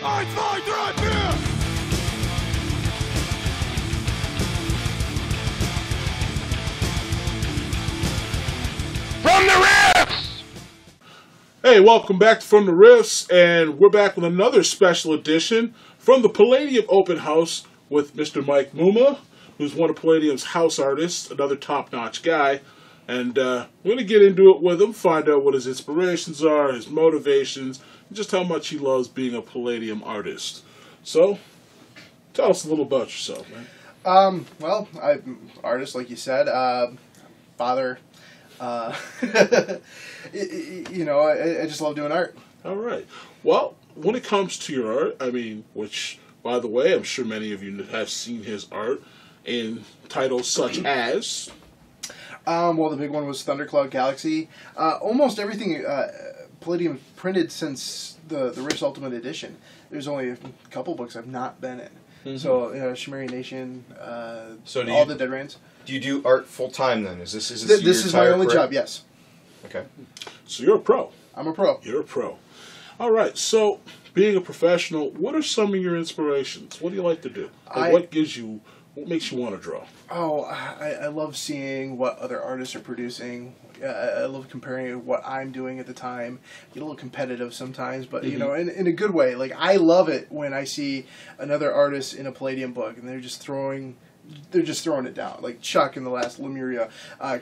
1, 2, 3, 4! From the Riffs! Hey, welcome back to From the Riffs, and we're back with another special edition from the Palladium Open House with Mr. Mike Mumah, who's one of Palladium's house artists, another top-notch guy. And we're going to get into it with him, find out what his inspirations are, his motivations, and just how much he loves being a Palladium artist. So, tell us a little about yourself, man. Well, I'm artist, like you said, father. You know, I just love doing art. All right. Well, when it comes to your art, I mean, which, by the way, I'm sure many of you have seen his art in titles such as... Well, the big one was Thundercloud Galaxy. Almost everything Palladium printed since the Riffs Ultimate Edition. There's only a couple books I've not been in. Mm-hmm. So, you know, Sumerian Nation, all the Dead Rains. Do you do art full time then? Is this this is my only job? Yes. Okay. So you're a pro. I'm a pro. You're a pro. All right. So being a professional, what are some of your inspirations? What do you like to do? What makes you want to draw? Oh, I love seeing what other artists are producing. I love comparing what I'm doing at the time. Get a little competitive sometimes, but you know, in a good way. Like I love it when I see another artist in a Palladium book and they're just throwing it down, like Chuck in the last Lemuria,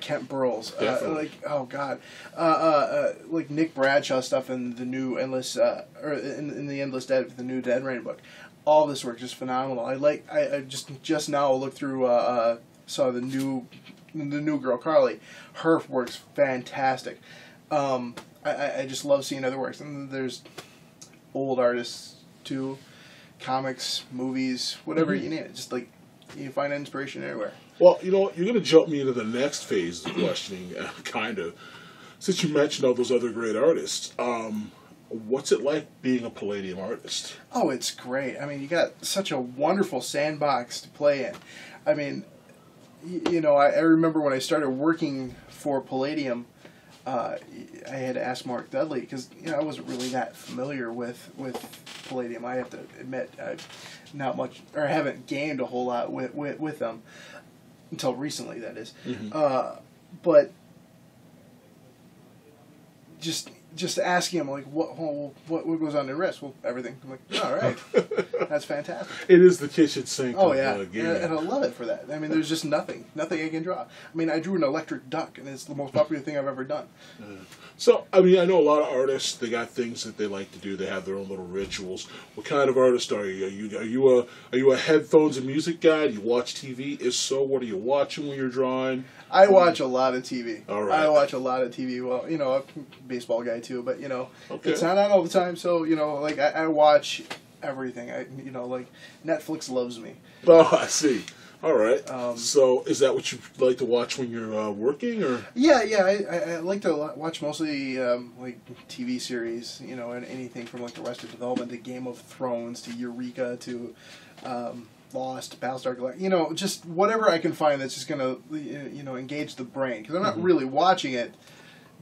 Kent Burrows, like oh god, like Nick Bradshaw stuff in the new Endless, or in the Endless Dead, the new Dead Rain book. All this work is phenomenal. I just now looked through, saw the new girl Carly. Her work's fantastic. I just love seeing other works, and there's old artists too, comics, movies, whatever you name it. Just like. You can find inspiration everywhere. Well, you know what? You're going to jump me into the next phase of questioning, kind of. Since you mentioned all those other great artists, what's it like being a Palladium artist? Oh, it's great. I mean, you got such a wonderful sandbox to play in. I mean, you know, I remember when I started working for Palladium, I had to ask Mark Dudley because you know I wasn't really that familiar with Palladium. I have to admit, not much, or I haven't gained a whole lot with them until recently. That is, but just asking him like what goes on in Riffs? Well, everything. I'm like, all right, that's fantastic. It is the kitchen sink. Oh yeah, and I love it for that. I mean, there's just nothing I can draw. I mean, I drew an electric duck, and it's the most popular thing I've ever done. So, I mean, I know a lot of artists. They got things that they like to do. They have their own little rituals. What kind of artist are you? Are you a headphones and music guy? Do you watch TV? If so, what are you watching when you're drawing? I watch a lot of TV. All right. I watch a lot of TV. Well, you know, I'm a baseball guy too, but you know, okay. It's not on all the time. So you know, like I watch everything. You know, like Netflix loves me. Oh, I see. All right. So, is that what you like to watch when you're working, or? Yeah. I like to watch mostly like TV series. You know, and anything from like Arrested Development to Game of Thrones to Eureka to. Lost, Battlestar Galactica, you know, just whatever I can find that's just gonna, you know, engage the brain because I'm not really watching it,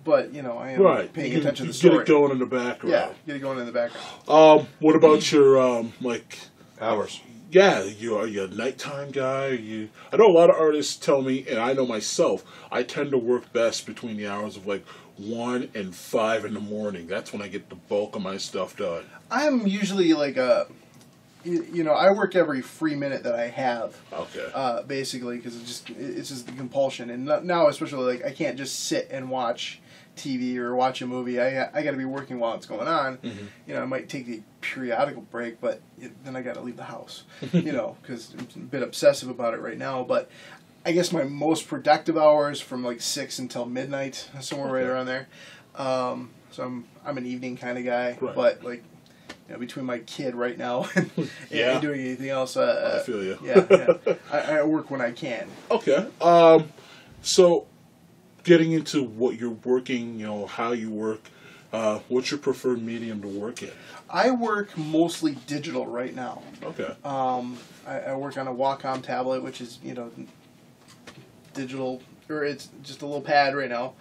but you know, I am paying attention to the story. Get it going in the background. Yeah, get it going in the background. What about your like hours? Yeah, are you a nighttime guy? I know a lot of artists tell me, and I know myself, I tend to work best between the hours of like 1 and 5 in the morning. That's when I get the bulk of my stuff done. I'm usually like a. You know, I work every free minute that I have. Okay. Basically, because it's just the compulsion, and now especially like I can't just sit and watch TV or watch a movie. I got to be working while it's going on. You know, I might take the periodical break, but then I got to leave the house. You know, because I'm a bit obsessive about it right now. But I guess my most productive hours from like 6 until midnight, somewhere right around there. So I'm an evening kind of guy, but like. You know, between my kid right now and doing anything else, I feel you. I work when I can. Okay. So, getting into what you're working, you know, how you work, what's your preferred medium to work in? I work mostly digital right now. Okay. I work on a Wacom tablet, which is, you know, digital, or it's just a little pad right now.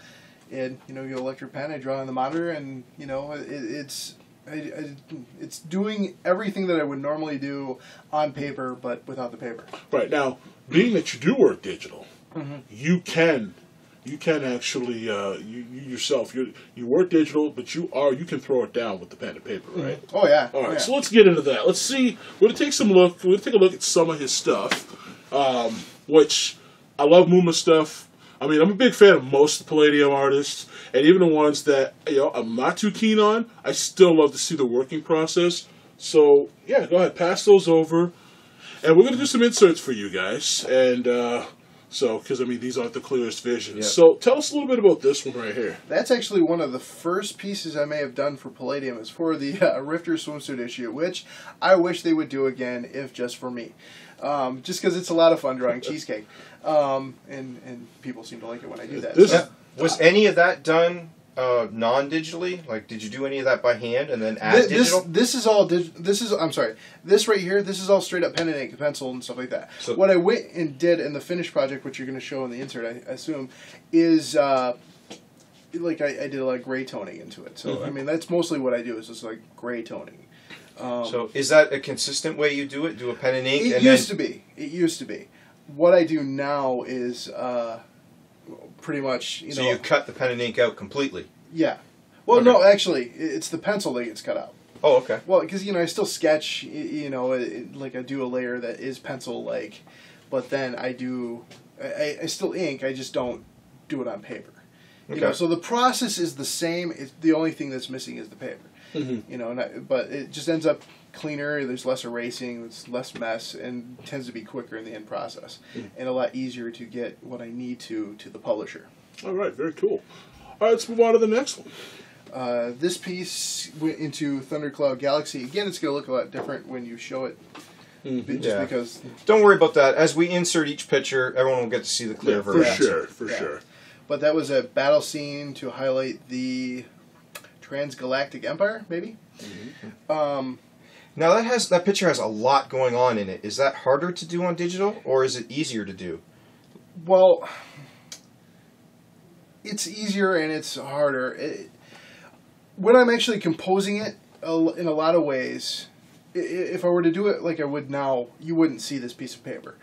And, you know, you get an electric pen, I draw on the monitor, and, you know, it's It's doing everything that I would normally do on paper, but without the paper. Right now, being that you do work digital, Mm-hmm. you can actually you yourself you work digital, but you can throw it down with the pen and paper, right? Oh yeah. All right, yeah. so let's get into that. Let's see. We're gonna take a look at some of his stuff, which I love Mumah stuff. I mean, I'm a big fan of most of the Palladium artists, and even the ones that I'm not too keen on. I still love to see the working process. So yeah, go ahead, pass those over, and we're gonna do some inserts for you guys, and because I mean these aren't the clearest visions. Yep. So tell us a little bit about this one right here. That's actually one of the first pieces I may have done for Palladium. Is for the Rifter swimsuit issue, which I wish they would do again, if just for me. Just because it's a lot of fun drawing cheesecake, and people seem to like it when I do that. Was any of that done non-digitally? Like, did you do any of that by hand and then add digital? This is all I'm sorry. This right here, this is all straight up pen and ink, pencil and stuff like that. So what I went and did in the finished project, which you're going to show in the insert, I assume, is like I did a lot of gray toning into it. So I mean that's mostly what I do is just like gray toning. So is that a consistent way you do it? Do a pen and ink? It used to be. It used to be. What I do now is pretty much, So you cut the pen and ink out completely? Yeah. Well, Okay. no, actually, it's the pencil that gets cut out. Oh, okay. Well, because, I still sketch, like I do a layer that is pencil-like, but then I still ink, I just don't do it on paper. Okay. So the process is the same. It's the only thing that's missing is the paper. But it just ends up cleaner. There's less erasing. It's less mess, and tends to be quicker in the end process, and a lot easier to get what I need to the publisher. All right, very cool. All right, let's move on to the next one. This piece went into Thundercloud Galaxy. Again, it's going to look a lot different when you show it, because. Don't worry about that. As we insert each picture, everyone will get to see the clear version. For sure. But that was a battle scene to highlight the Transgalactic Empire, maybe. Now that picture has a lot going on in it. Is that harder to do on digital, or is it easier to do? Well, it's easier and it's harder. When I'm actually composing it, in a lot of ways, if I were to do it like I would now, you wouldn't see this piece of paper.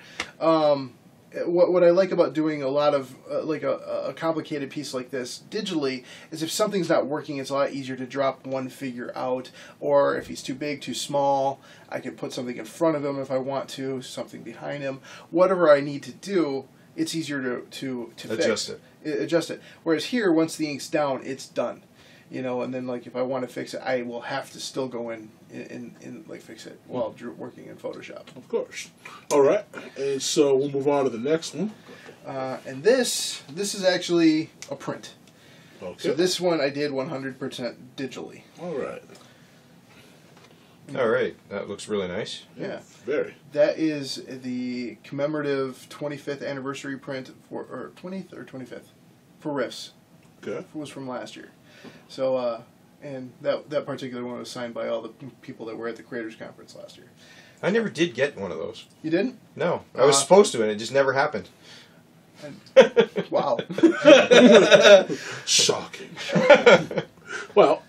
What I like about doing a lot of like a complicated piece like this digitally is if something's not working, it's a lot easier to drop one figure out, or if he's too big, too small, I can put something in front of him if I want to, something behind him, whatever I need to do. It's easier to Adjust adjust it. Whereas here, once the ink's down, it's done. And then like if I want to fix it, I will have to still go in like fix it while working in Photoshop. Of course. All right, and so we'll move on to the next one. And this is actually a print. Okay. So this one I did 100% digitally. All right. All right. That looks really nice. Yeah. Very. That is the commemorative 25th anniversary print or 20th or 25th for Riffs. Okay. It was from last year. So and that particular one was signed by all the people that were at the Creators Conference last year. I never did get one of those. You didn't? No. I was supposed to, and it just never happened. Wow. Shocking. Well,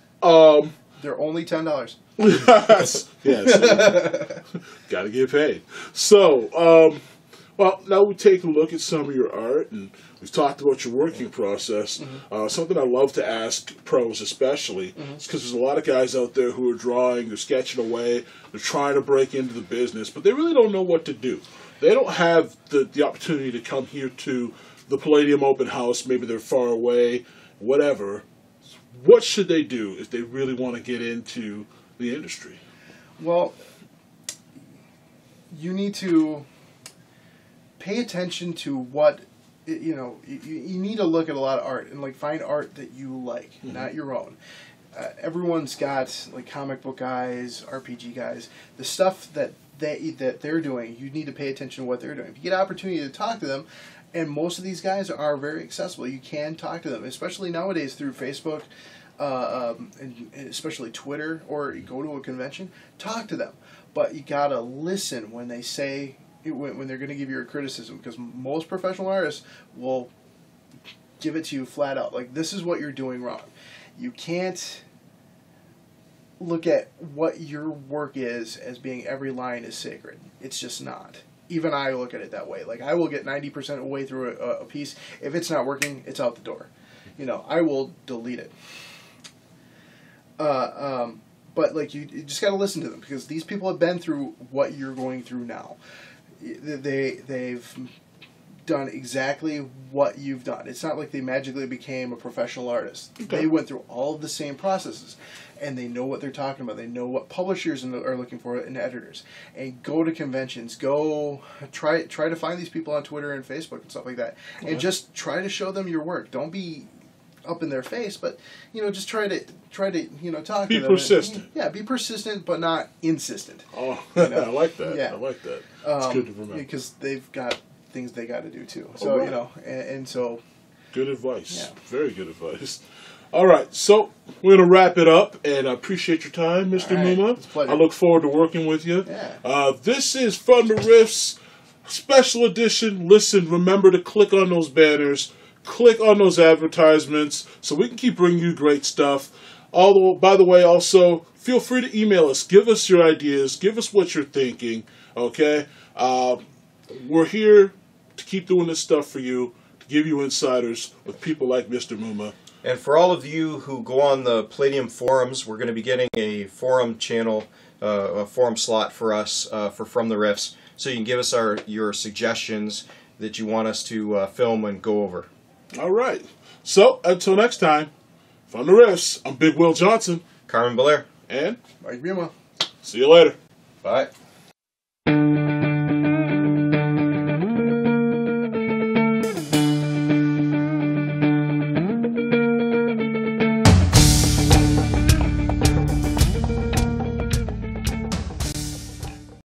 They're only $10. yes. Got to get paid. So, well, now we take a look at some of your art, and we've talked about your working process. Something I love to ask pros especially, is because there's a lot of guys out there who are drawing, they're sketching away, they're trying to break into the business, but they really don't know what to do. They don't have the opportunity to come here to the Palladium Open House, maybe they're far away, whatever. What should they do if they really want to get into the industry? Well, you need to pay attention to what, you need to look at a lot of art and like find art that you like, not your own. Everyone's got like comic book guys, RPG guys, the stuff that they're doing. You need to pay attention to what they're doing. If you get an opportunity to talk to them, and most of these guys are very accessible, you can talk to them, especially nowadays through Facebook, and especially Twitter, or you go to a convention, talk to them. But you gotta listen when they say, when they're going to give you a criticism, because most professional artists will give it to you flat out. Like, this is what you're doing wrong. You can't look at what your work is as being every line is sacred. It's just not. Even I look at it that way. Like, I will get 90% of the way through a piece. If it's not working, it's out the door. You know, I will delete it. But, like, you just got to listen to them, because these people have been through what you're going through now. They've done exactly what you've done. It's not like they magically became a professional artist. Okay. They went through all of the same processes, and they know what they're talking about. They know what publishers are looking for and editors. And go to conventions. Go try to find these people on Twitter and Facebook and stuff like that, and just try to show them your work. Don't be up in their face, but just try to talk to them. Be persistent. Yeah, be persistent, but not insistent. Oh, I like that. Yeah. I like that. It's good to remember, because they've got things they got to do too. So right. and so. Good advice. Yeah. Very good advice. All right, so we're gonna wrap it up, and I appreciate your time, Mr. Mumah. It's a pleasure. I look forward to working with you. Yeah. This is From the Riffs Special Edition. Listen, remember to click on those banners. Click on those advertisements so we can keep bringing you great stuff. Although, by the way, also, feel free to email us. Give us your ideas. Give us what you're thinking, okay? We're here to keep doing this stuff for you, to give you insiders with people like Mr. Mumah. And for all of you who go on the Palladium forums, we're going to be getting a forum channel, a forum slot for us for From the Riffs, so you can give us your suggestions that you want us to film and go over. All right. So, until next time, From the Riffs, I'm Big Will Johnson. Carmen Belair. And Mike Mumah. See you later. Bye.